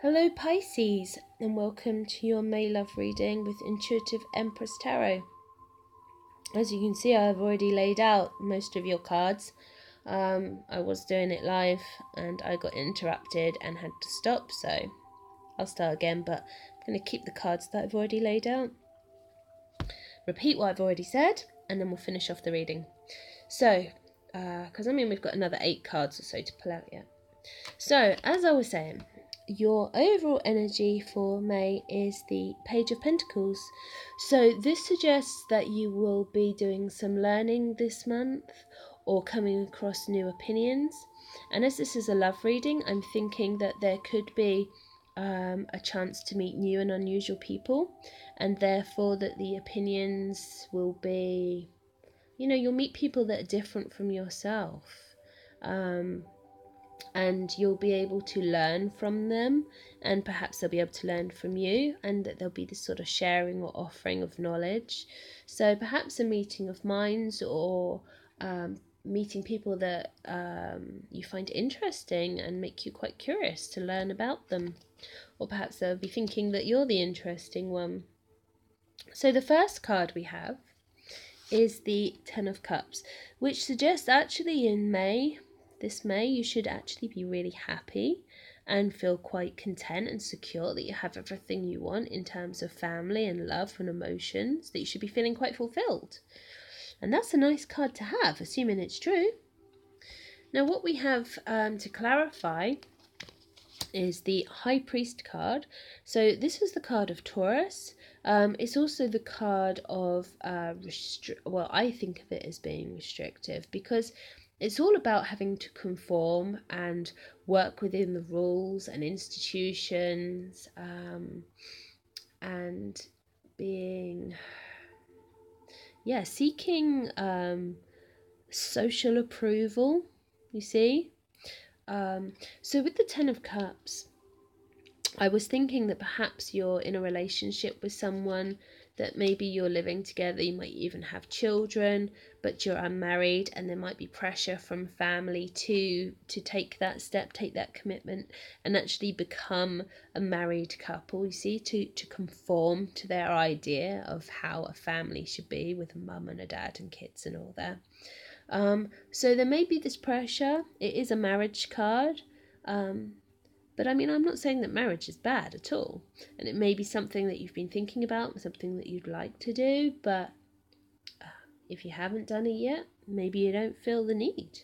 Hello Pisces, and welcome to your May Love reading with Intuitive Empress Tarot. As you can see, I've already laid out most of your cards. I was doing it live and I got interrupted and had to stop, so I'll start again, but I'm going to keep the cards that I've already laid out. Repeat what I've already said, and then we'll finish off the reading. So, because we've got another 8 cards or so to pull out yet. So, as I was saying, your overall energy for May is the Page of Pentacles. So this suggests that you will be doing some learning this month or coming across new opinions. And as this is a love reading, I'm thinking that there could be a chance to meet new and unusual people, and therefore that the opinions will be, you'll meet people that are different from yourself. And you'll be able to learn from them, and perhaps they'll be able to learn from you, and that there'll be this sort of sharing or offering of knowledge. So perhaps a meeting of minds, or meeting people that you find interesting and make you quite curious to learn about them, or perhaps they'll be thinking that you're the interesting one. So the first card we have is the Ten of Cups, which suggests actually in this May, you should actually be really happy and feel quite content and secure that you have everything you want in terms of family and love and emotions, that you should be feeling quite fulfilled. And that's a nice card to have, assuming it's true. Now, what we have to clarify is the High Priest card. So this is the card of Taurus. It's also the card of, I think of it as being restrictive, because it's all about having to conform and work within the rules and institutions, and being, seeking social approval, you see. So with the Ten of Cups, I was thinking that perhaps you're in a relationship with someone that maybe you're living together, you might even have children, but you're unmarried, and there might be pressure from family to take that step, take that commitment, and actually become a married couple, you see, to conform to their idea of how a family should be, with a mum and a dad and kids and all that. So there may be this pressure. It is a marriage card. But I'm not saying that marriage is bad at all. And it may be something that you've been thinking about, something that you'd like to do, but if you haven't done it yet, maybe you don't feel the need.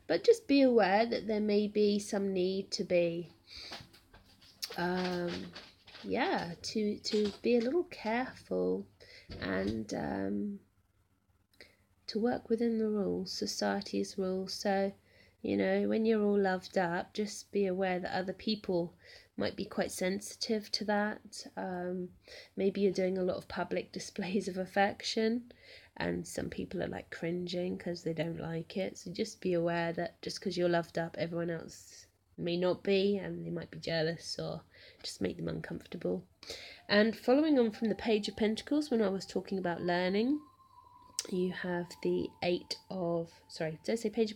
But just be aware that there may be some need to be, to be a little careful and to work within the rules, society's rules. So, when you're all loved up, just be aware that other people might be quite sensitive to that. Maybe you're doing a lot of public displays of affection, and some people are like cringing because they don't like it. So just be aware that just because you're loved up, everyone else may not be, and they might be jealous or just make them uncomfortable. And following on from the Page of Pentacles, when I was talking about learning, you have the Page of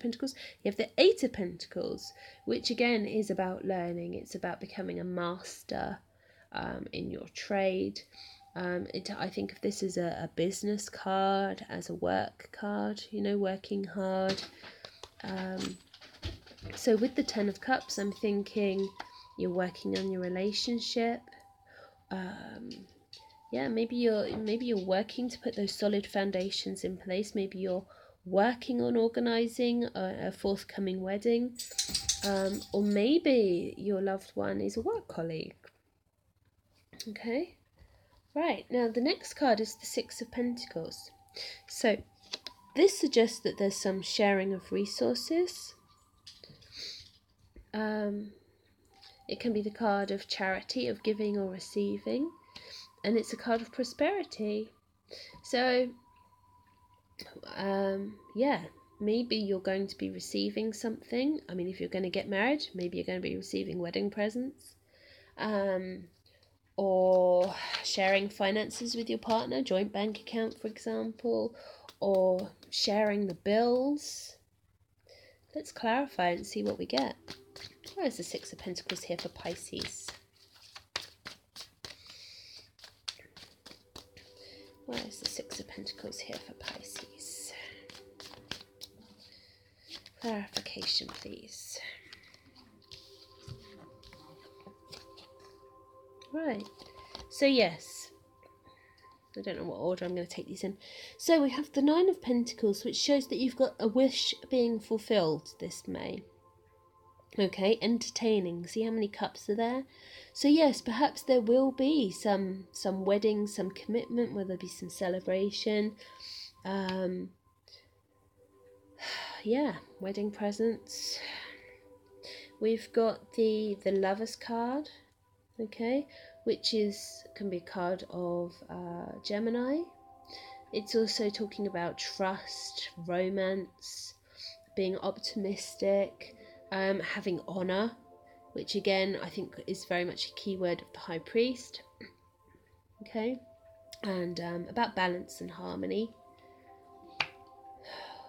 Pentacles? You have the 8 of Pentacles, which again is about learning. It's about becoming a master in your trade. I think of this as a business card, as a work card, working hard. So with the 10 of Cups, I'm thinking you're working on your relationship. Maybe you're working to put those solid foundations in place. Maybe you're working on organising a forthcoming wedding, or maybe your loved one is a work colleague. Okay, right, now the next card is the 6 of Pentacles. So this suggests that there's some sharing of resources. It can be the card of charity, of giving or receiving. And it's a card of prosperity. So, maybe you're going to be receiving something. If you're going to get married, maybe you're going to be receiving wedding presents. Or sharing finances with your partner, joint bank account, for example. Or sharing the bills. Let's clarify and see what we get. Where is the 6 of Pentacles here for Pisces? Pentacles here for Pisces. Clarification, please. Right. So yes, I don't know what order I'm going to take these in. So we have the Nine of Pentacles, which shows that you've got a wish being fulfilled this May. Okay, entertaining. See how many cups are there? So yes, perhaps there will be some wedding, some commitment, where there'll be some celebration. Yeah, wedding presents. We've got the Lover's card, okay, which can be a card of Gemini. It's also talking about trust, romance, being optimistic, having honor, which again I think is very much a key word of the High Priest. Okay, and about balance and harmony.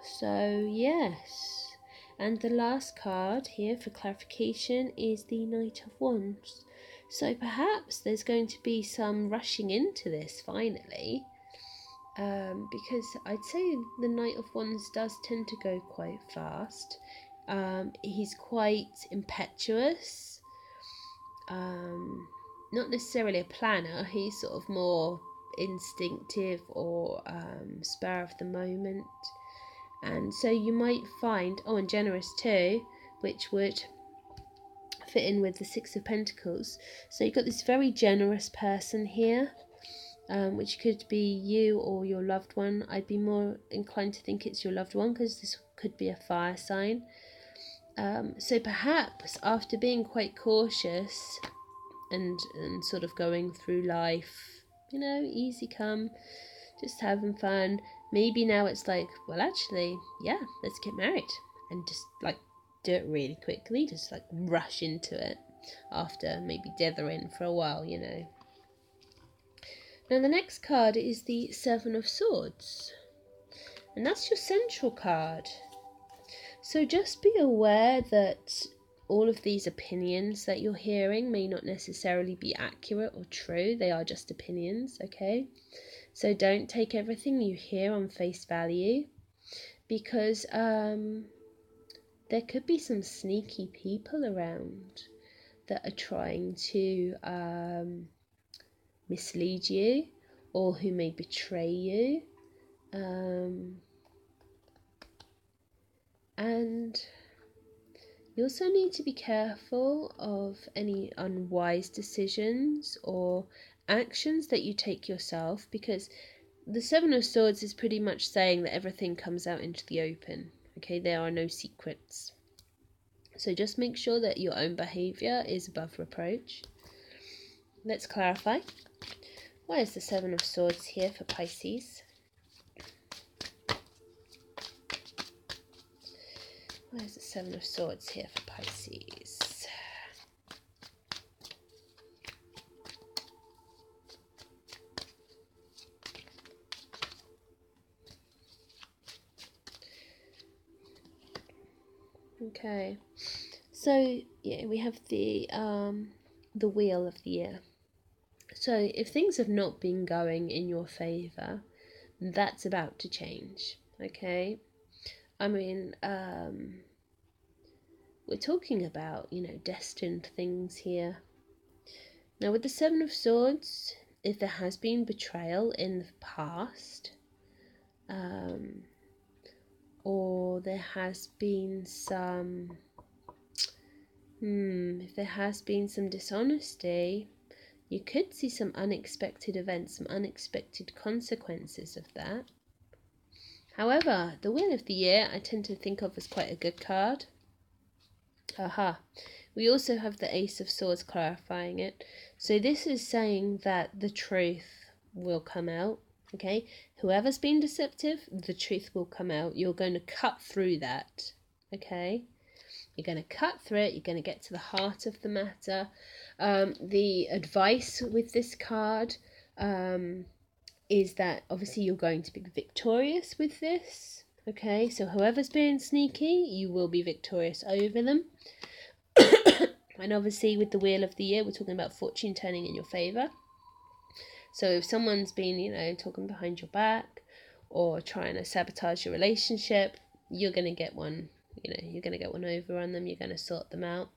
So yes, and the last card here for clarification is the Knight of Wands. So perhaps there's going to be some rushing into this finally, because I'd say the Knight of Wands does tend to go quite fast. He's quite impetuous, not necessarily a planner. He's sort of more instinctive or spur of the moment. And so you might find, and generous too, which would fit in with the Six of Pentacles. So you've got this very generous person here, which could be you or your loved one. I'd be more inclined to think it's your loved one, because this could be a fire sign. So perhaps after being quite cautious and sort of going through life, easy come, just having fun, maybe now it's like, well, actually, yeah, let's get married, and just like do it really quickly, just like rush into it after maybe dithering for a while, Now the next card is the Seven of Swords, and that's your central card. So just be aware that all of these opinions that you're hearing may not necessarily be accurate or true. They are just opinions, okay? So don't take everything you hear on face value, because there could be some sneaky people around that are trying to mislead you, or who may betray you. And you also need to be careful of any unwise decisions or actions that you take yourself, because the Seven of Swords is pretty much saying that everything comes out into the open. Okay, there are no secrets. So just make sure that your own behaviour is above reproach. Let's clarify. Why is the Seven of Swords here for Pisces? Why is the Seven of Swords here for Pisces? Okay, so yeah, we have the Wheel of the Year. So if things have not been going in your favour, that's about to change. Okay, I mean, we're talking about, destined things here. Now with the Seven of Swords, if there has been betrayal in the past, or there has been some if there has been some dishonesty, you could see some unexpected events, some unexpected consequences of that. However, the Wheel of the Year I tend to think of as quite a good card. We also have the Ace of Swords clarifying it. So this is saying that the truth will come out. Okay, whoever's been deceptive, the truth will come out. You're going to cut through that. Okay, you're going to cut through it. You're going to get to the heart of the matter. The advice with this card is that obviously you're going to be victorious with this. Okay, so whoever's being sneaky, you will be victorious over them. And obviously with the Wheel of the Year, we're talking about fortune turning in your favour. So if someone's been, talking behind your back, or trying to sabotage your relationship, you're going to get one. You're going to get one over on them. You're going to sort them out.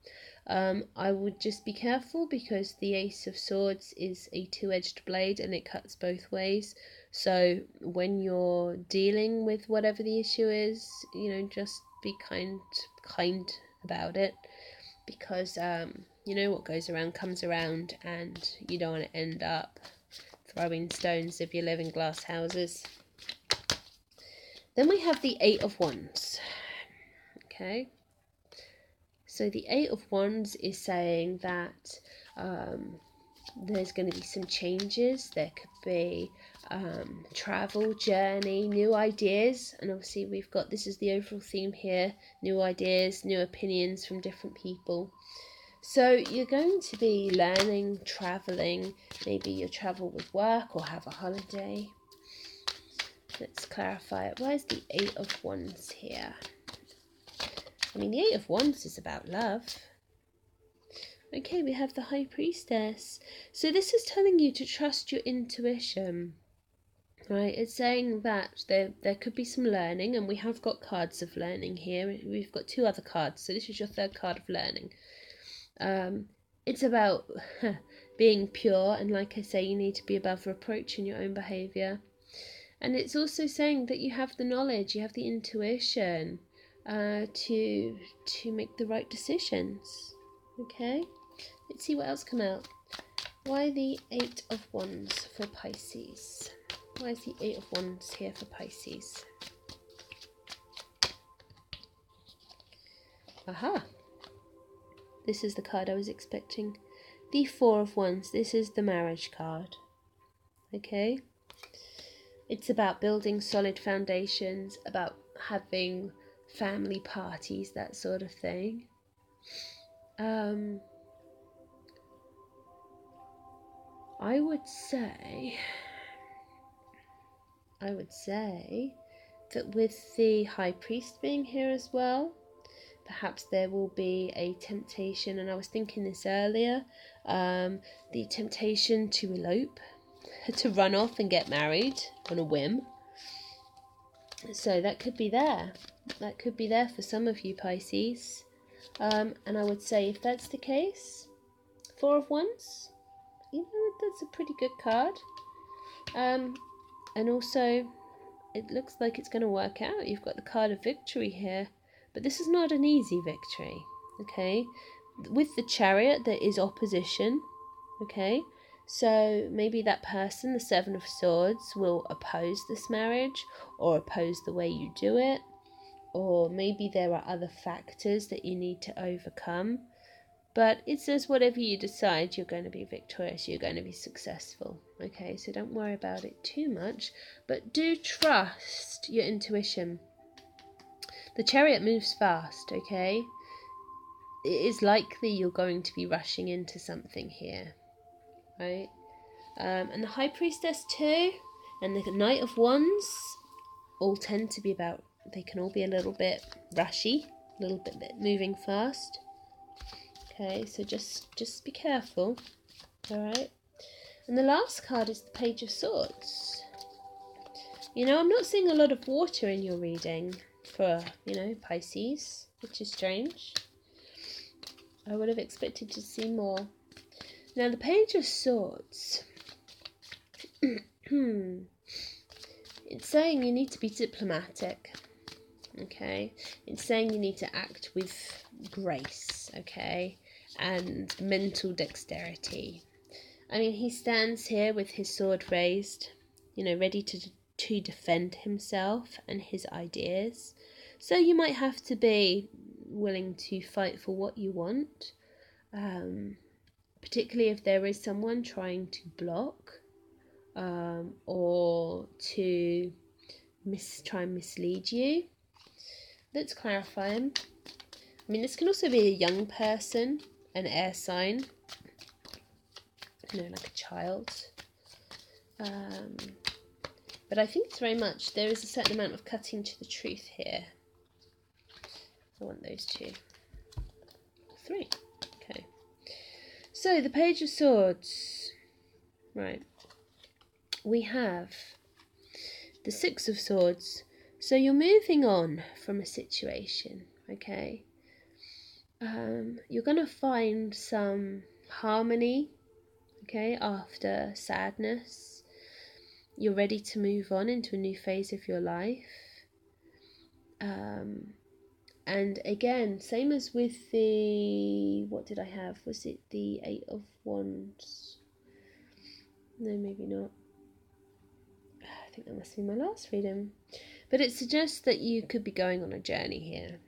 I would just be careful, because the Ace of Swords is a two-edged blade and it cuts both ways. So when you're dealing with whatever the issue is, just be kind about it, because what goes around comes around, and you don't want to end up throwing stones if you live in glass houses. Then we have the Eight of Wands. Okay. So the Eight of Wands is saying that there's going to be some changes. There could be travel, journey, new ideas. And obviously this is the overall theme here, new ideas, new opinions from different people. So you're going to be learning, traveling. Maybe you'll travel with work or have a holiday. Let's clarify it. Why is the Eight of Wands here? I mean, the Eight of Wands is about love. Okay, we have the High Priestess. So this is telling you to trust your intuition. Right, it's saying that there could be some learning, and we have got cards of learning here. We've got two other cards, so this is your third card of learning. It's about being pure, and like I say, you need to be above reproach in your own behaviour. And it's also saying that you have the knowledge, you have the intuition to make the right decisions. Okay, let's see what else come out. Why the Eight of Wands for Pisces? Why is the Eight of Wands here for Pisces? Aha! This is the card I was expecting. The Four of Wands. This is the marriage card. Okay? It's about building solid foundations, about having family parties, that sort of thing. I would say that with the High Priest being here as well, perhaps there will be a temptation, and I was thinking this earlier, the temptation to elope, to run off and get married on a whim. So that could be there. That could be there for some of you, Pisces. And I would say, if that's the case, Four of Wands, that's a pretty good card. And also, it looks like it's going to work out. You've got the card of victory here. But this is not an easy victory, okay? With the Chariot, there is opposition, okay? So maybe that person, the Seven of Swords, will oppose this marriage, or oppose the way you do it, or maybe there are other factors that you need to overcome. But it says whatever you decide, you're going to be victorious, you're going to be successful, okay? So don't worry about it too much, but do trust your intuition. The Chariot moves fast, okay? It is likely you're going to be rushing into something here, right? And the High Priestess too, and the Knight of Wands all tend to be about, they can all be a little bit rushy, a little bit moving fast. Okay, so just be careful, alright? And the last card is the Page of Swords. I'm not seeing a lot of water in your reading for, Pisces, which is strange. I would have expected to see more. Now, the Page of Swords, it's saying you need to be diplomatic, okay? It's saying you need to act with grace, okay? And mental dexterity. I mean, he stands here with his sword raised, ready to defend himself and his ideas. So you might have to be willing to fight for what you want, particularly if there is someone trying to block or to try and mislead you. Let's clarify him. I mean, this can also be a young person, an air sign, like a child. But I think it's very much, there is a certain amount of cutting to the truth here. I want those 2. 3. Okay. So, the Page of Swords. Right. We have the Six of Swords. So you're moving on from a situation, okay? You're going to find some harmony, okay, after sadness. You're ready to move on into a new phase of your life. And again, same as with the, what did I have? Was it the Eight of Wands? No, maybe not. I think that must be my last reading. But it suggests that you could be going on a journey here.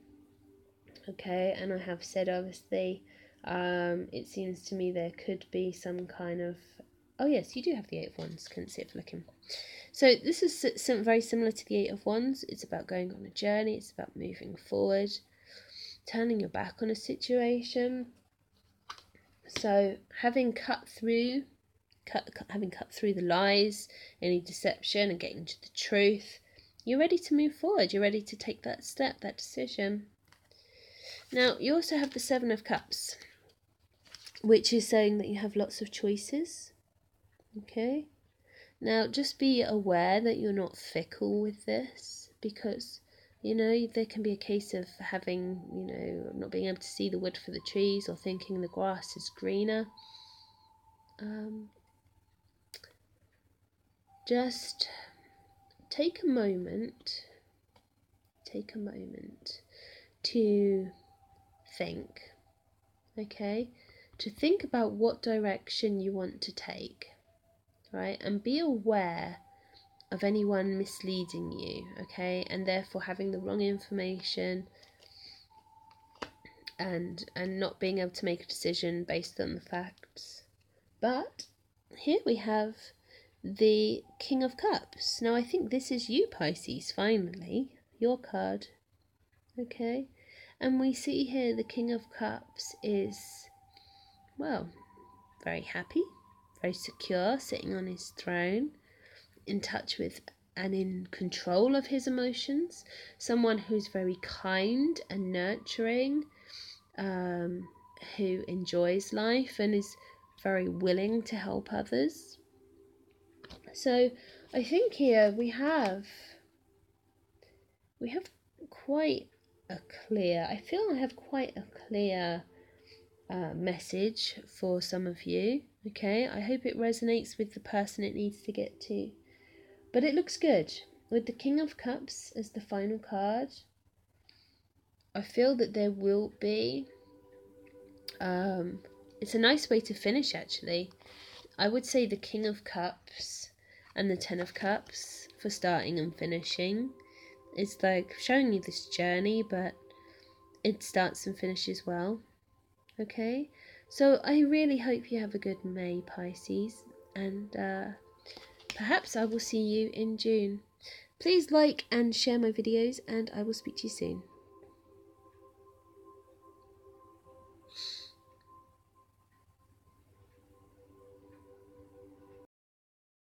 Okay, and I have said, obviously, it seems to me there could be some kind of... Oh yes, you do have the Eight of Wands. Couldn't see it for looking. So this is very similar to the Eight of Wands. It's about going on a journey. It's about moving forward, turning your back on a situation. So having cut through the lies, any deception, and getting to the truth, you're ready to move forward. You're ready to take that step, that decision. Now, you also have the Seven of Cups, which is saying that you have lots of choices. Okay? Now, just be aware that you're not fickle with this, because, you know, there can be a case of having, you know, not being able to see the wood for the trees, or thinking the grass is greener. Just take a moment to think, okay? To think about what direction you want to take, right? And be aware of anyone misleading you, okay? And therefore having the wrong information and not being able to make a decision based on the facts. But here we have the King of Cups. Now I think this is you, Pisces, finally. Your card. Okay? And we see here the King of Cups is, well, very happy, very secure, sitting on his throne, in touch with and in control of his emotions. Someone who's very kind and nurturing, who enjoys life and is very willing to help others. So I think here we have quite a clear, I feel I have quite a clear message for some of you. Okay, I hope it resonates with the person it needs to get to. But it looks good. With the King of Cups as the final card, I feel that there will be, it's a nice way to finish actually. I would say the King of Cups and the Ten of Cups for starting and finishing. It's like showing you this journey, but it starts and finishes well. Okay, so I really hope you have a good May, Pisces, and perhaps I will see you in June. Please like and share my videos, and I will speak to you soon.